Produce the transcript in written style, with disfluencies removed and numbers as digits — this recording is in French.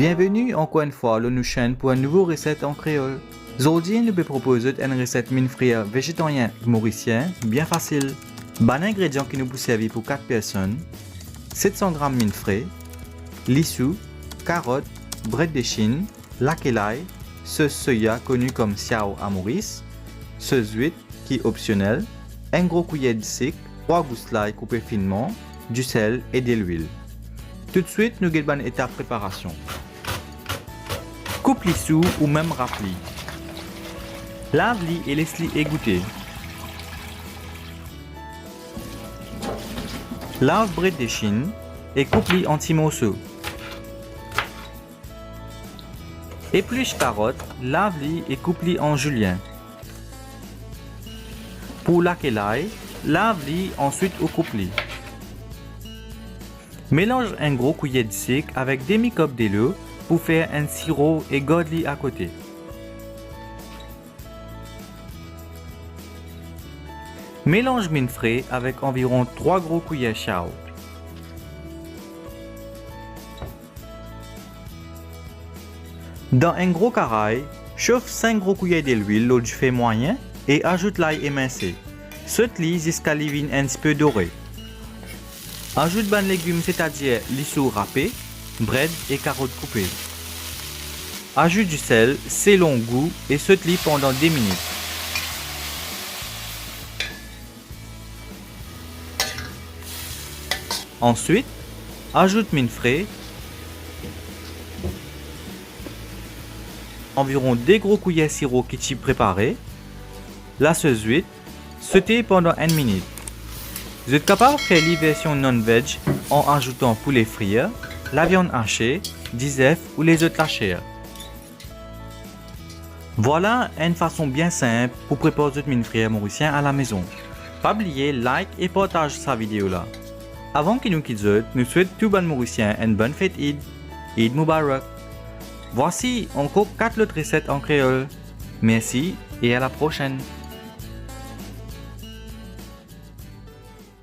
Bienvenue encore une fois sur notre chaîne pour une nouvelle recette en créole. Aujourd'hui, nous vous proposons une recette mine frite végétarien mauricien bien facile. Bon ingrédients qui nous peut servir pour 4 personnes: 700 g mine frais, lissou, carottes, bret de Chine, lakelai, sauce soya connue comme xiao à Maurice, sauce huître qui est optionnelle, un gros cuillère de sucre, 3 gousses d'ail coupées finement, du sel et de l'huile. Tout de suite, nous allons à l'étape préparation. Coupe lissou ou même rafli. Lave-li et laisse-li égoutter. Lave bret de Chine et coupe-li en petits morceaux. Épluche carotte, lave-li et coupe-li en julienne. Pour lakelai, lave-li ensuite ou coupe-li. Mélange un gros cuillère de sucre avec demi-cup de l'eau pour faire un sirop et garde-li à côté. Mélange mine frais avec environ 3 gros cuillères xiao. Dans un gros caraï, chauffe 5 gros cuillères d'huile au feu moyen et ajoute l'ail émincé. Saute-li jusqu'à l'ivine un petit peu doré. Ajoute ban légumes, c'est-à-dire lissou râpé, bret et carottes coupées. Ajoute du sel, selon goût et saute-li pendant 10 minutes. Ensuite, ajoute mine frais, environ 2 gros cuillères sirop qui est préparé, la sauce huître, sauter pendant 1 minute. Vous êtes capable de faire la version non-veg en ajoutant poulet frit, la viande hachée, des œufs ou les autres hachés. Voilà une façon bien simple pour préparer votre mine frite mauricien à la maison. Pas oublier like et partage cette vidéo là. Avant que nous quittions, nous souhaitons tout bon mauricien une bonne fête Eid. Eid Mubarak. Voici encore 4 autres recettes en créole. Merci et à la prochaine.